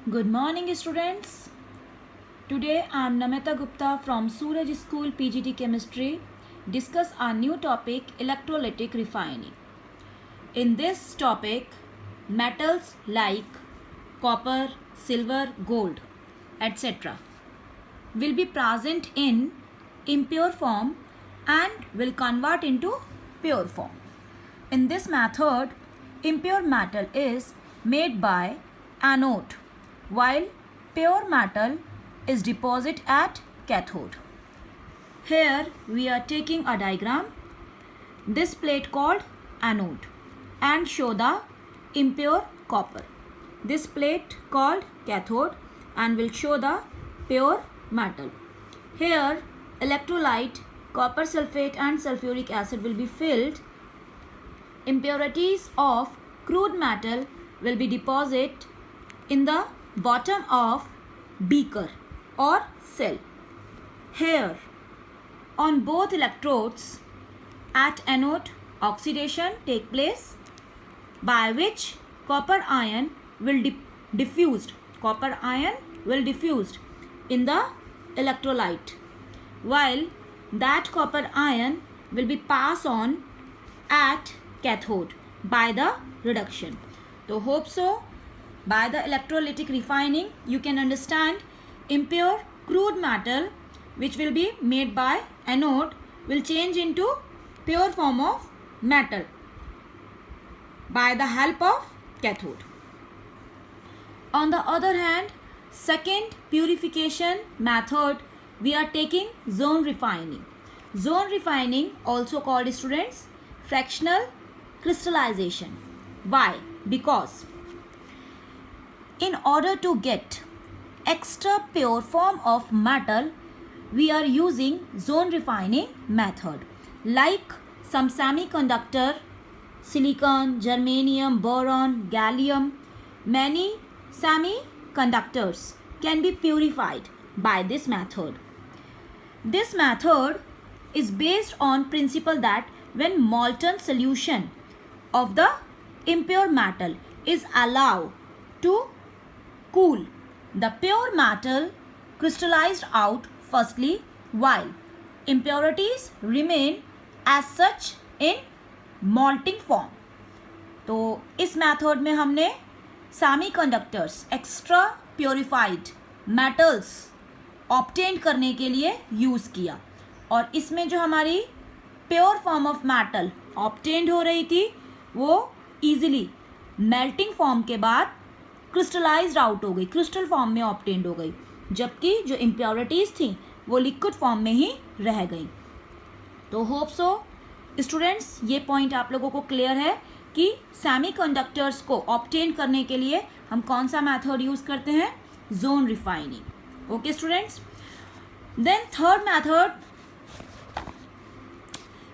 Good morning, students. Today I am Namita Gupta from Suraj School PGT Chemistry. Discuss our new topic electrolytic refining. In this topic, metals like copper, silver, gold, etc. will be present in impure form and will convert into pure form. In this method, impure metal is made by anode, while pure metal is deposited at cathode. Here we are taking a diagram, this plate called anode, and show the impure copper. This plate called cathode and will show the pure metal. Here electrolyte, copper sulfate and sulfuric acid will be filled. Impurities of crude metal will be deposited in the bottom of beaker or cell. Here on both electrodes at anode oxidation take place, by which copper ion will diffused in the electrolyte, while that copper ion will be passed on at cathode by the reduction. So hope so by the electrolytic refining you can understand impure crude metal which will be made by anode will change into pure form of metal by the help of cathode. On the other hand, second purification method we are taking zone refining. Zone refining, also called students fractional crystallization. Why? Because in order to get extra pure form of metal, we are using zone refining method. Like some semiconductor, silicon, germanium, boron, gallium, many semiconductors can be purified by this method. This method is based on principle that when molten solution of the impure metal is allowed to cool, the pure metal crystallized out firstly, while impurities remain as such in molting form. तो इस method में हमने semiconductors extra purified metals obtain करने के लिए use किया, और इसमें जो हमारी pure form of metal obtained हो रही थी वो इजीली मेल्टिंग फॉर्म के बाद क्रिस्टलाइज्ड आउट हो गई, क्रिस्टल फॉर्म में ऑब्टेन्ड हो गई, जबकि जो इम्प्योरिटीज़ थी वो लिक्विड फॉर्म में ही रह गई. तो होप सो स्टूडेंट्स ये पॉइंट आप लोगों को क्लियर है कि सेमीकंडक्टर्स को ऑब्टेन करने के लिए हम कौन सा मेथड यूज़ करते हैं, zone refining. Okay students. Then third method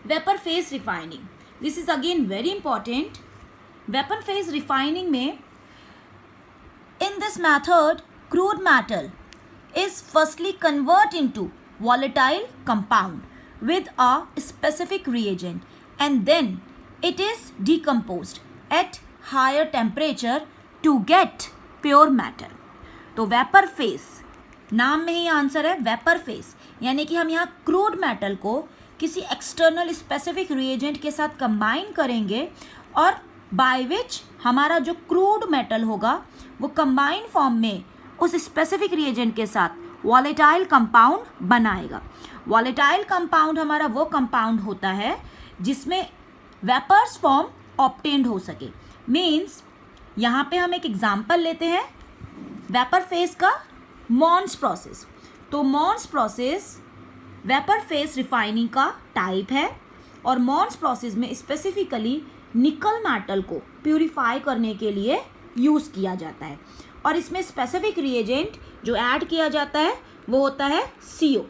vapour phase refining. This is again very important. Vapour phase refining में in this method crude metal is firstly converted into volatile compound with a specific reagent and then it is decomposed at higher temperature to get pure metal. तो vapour phase नाम में ही answer है vapour phase, यानी कि हम यहाँ crude metal को किसी एक्सटर्नल स्पेसिफिक रिएजेंट के साथ कंबाइन करेंगे और बाय विच हमारा जो क्रूड मेटल होगा वो कंबाइन फॉर्म में उस स्पेसिफिक रिएजेंट के साथ वॉलेटाइल कंपाउंड बनाएगा. वॉलेटाइल कंपाउंड हमारा वो कंपाउंड होता है जिसमें वेपर्स फॉर्म ऑब्टेन्ड हो सके. मीन्स यहाँ पे हम एक एग्जांपल लेते हैं वेपर फेज का, मॉन्स प्रोसेस. तो Mond process vapour phase refining का टाइप है और मॉन्स प्रोसेस में स्पेसिफिकली निकल मेटल को प्यूरिफाई करने के लिए यूज़ किया जाता है, और इसमें स्पेसिफिक रिएजेंट जो ऐड किया जाता है वो होता है CO.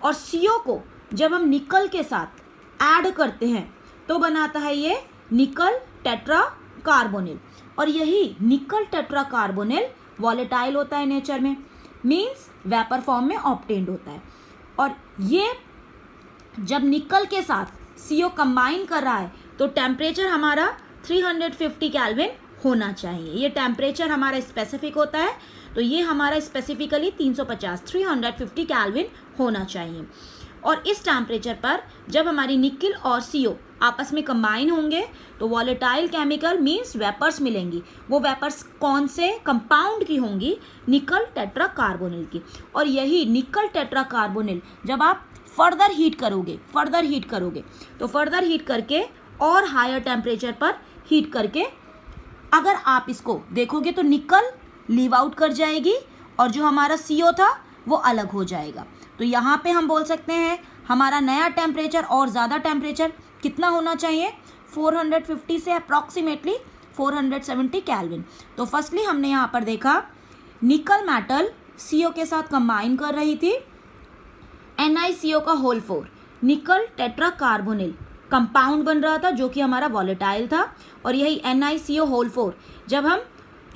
और CO को जब हम निकल के साथ ऐड करते हैं तो बनाता है ये निकल टेट्रा कार्बोनिल, और यही निकल टेट्रा कार्बोनिल वॉलेटाइल होता है नेचर में, मीन्स वेपर फॉर्म में ऑब्टेन्ड होता है. और ये जब निकल के साथ CO कंबाइन कर रहा है तो टेम्परेचर हमारा 350 केल्विन होना चाहिए। ये टेम्परेचर हमारा स्पेसिफिक होता है, तो ये हमारा स्पेसिफिकली 350 केल्विन होना चाहिए। और इस टेम्परेचर पर जब हमारी निकल और CO आपस में कंबाइन होंगे तो वॉलेटाइल केमिकल मींस वेपर्स मिलेंगी। वो वेपर्स कौन से कंपाउंड की होंगी? निकल टेट्रा कार्बोनिल की। और यही निकल टेट्रा कार्बोनिल जब आप फर्दर हीट करोगे तो फर्दर हीट करके और हायर टेम्परेचर पर हीट करके अगर आप इसको देखोगे तो निकल लीव आउट कर जाएगी और जो हमारा CO था वो अलग हो जाएगा। तो यहाँ पे हम बोल सकते हैं हमारा नया टेम्परेचर और ज़्यादा टेम्परेचर कितना होना चाहिए? 450 से अप्रॉक्सीमेटली 470 केल्विन। तो फर्स्टली हमने यहाँ पर देखा निकल मेटल CO के साथ कंबाइन कर रही थी, NiCO का होल 4 निकल टेट्रा कार्बोनिल कंपाउंड बन रहा था जो कि हमारा वॉलेटाइल था। और यही NiCO होल 4 जब हम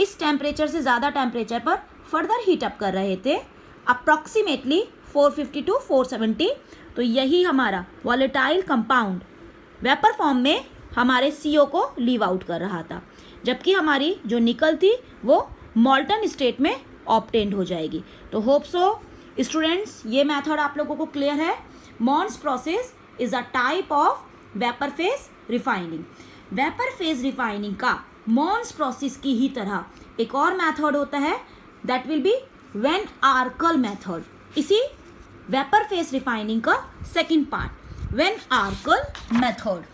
इस टेम्परेचर से ज़्यादा टेम्परेचर पर फर्दर हीट अप कर रहे थे अप्रॉक्सीमेटली 450 to 470, तो यही हमारा वॉलेटाइल कंपाउंड वेपर फॉर्म में हमारे CO को लीव आउट कर रहा था, जबकि हमारी जो निकल थी वो मॉल्टन स्टेट में ऑब्टेन्ड हो जाएगी। तो होप सो स्टूडेंट्स ये मेथड आप लोगों को क्लियर है। Mond's process is a type of vapour phase refining. Vapour phase refining का मॉन्स प्रोसेस की ही तरह एक और मेथड होता है, that will be van Arkel method. इसी वेपर फेज रिफाइनिंग का second part van Arkel method.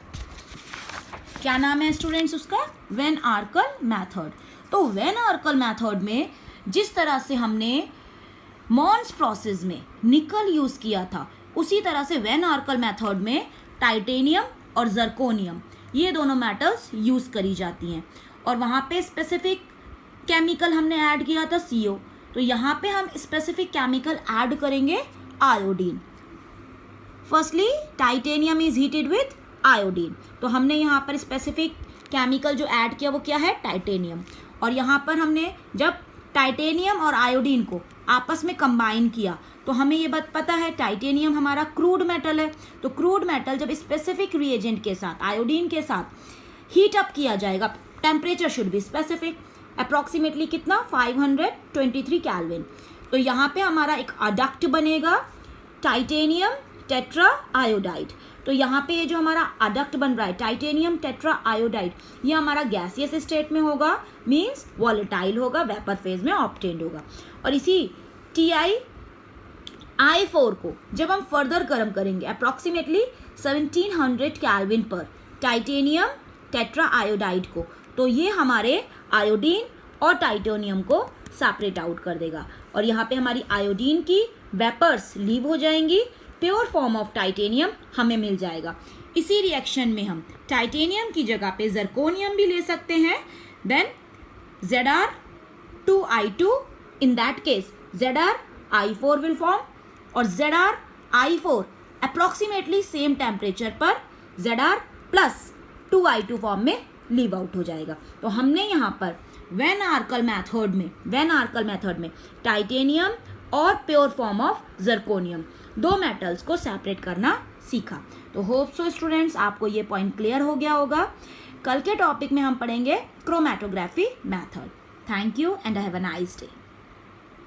क्या नाम है स्टूडेंट्स उसका? Van Arkel method. तो वेन आर्कल मेथड में जिस तरह से हमने मॉन्स प्रोसेस में निकल यूज़ किया था उसी तरह से वेन आर्कल मेथड में टाइटेनियम और जर्कोनियम ये दोनों मेटल्स यूज़ करी जाती हैं। और वहाँ पे स्पेसिफिक केमिकल हमने ऐड किया था CO, तो यहाँ पे हम स्पेसिफिक केमिकल ऐड करेंगे iodine. Firstly titanium is heated with iodine, तो हमने यहाँ पर स्पेसिफिक केमिकल जो ऐड किया वो क्या है? टाइटेनियम। और यहाँ पर हमने जब टाइटेनियम और आयोडीन को आपस में कंबाइन किया तो हमें ये बात पता है टाइटेनियम हमारा क्रूड मेटल है, तो क्रूड मेटल जब स्पेसिफिक रिएजेंट के साथ आयोडीन के साथ हीट अप किया जाएगा, temperature should be specific, approximately कितना? 523 केल्विन। तो यहाँ पे हमारा एक अडक्ट बनेगा टाइटेनियम टेट्रा आयोडाइड। तो यहाँ पे ये जो हमारा अडक्ट बन रहा है टाइटेनियम टेट्रा आयोडाइड ये हमारा गैसियस स्टेट में होगा, मींस वॉलेटाइल होगा, वेपर फेज में ऑब्टेन्ड होगा। और इसी TiI4 को जब हम फर्दर गर्म करेंगे अप्रॉक्सीमेटली 1700 केल्विन पर टाइटेनियम टेट्रा आयोडाइड को, तो ये हमारे आयोडीन और टाइटेनियम को सेपरेट आउट कर देगा। और यहाँ पे हमारी आयोडीन की वेपर्स लीव हो जाएंगी, प्योर फॉर्म ऑफ टाइटेनियम हमें मिल जाएगा। इसी रिएक्शन में हम टाइटेनियम की जगह पे जर्कोनियम भी ले सकते हैं, then Zr2I2, in that case Zri4 will form और Zri4 अप्रॉक्सीमेटली सेम टेम्परेचर पर Zr+2I2 फॉर्म में लीव आउट हो जाएगा। तो हमने यहाँ पर वेन आर्कल मेथड में टाइटेनियम और प्योर फॉर्म ऑफ जर्कोनियम दो मेटल्स को सेपरेट करना सीखा। तो होप सो स्टूडेंट्स आपको ये पॉइंट क्लियर हो गया होगा। कल के टॉपिक में हम पढ़ेंगे chromatography method. Thank you and have a nice day.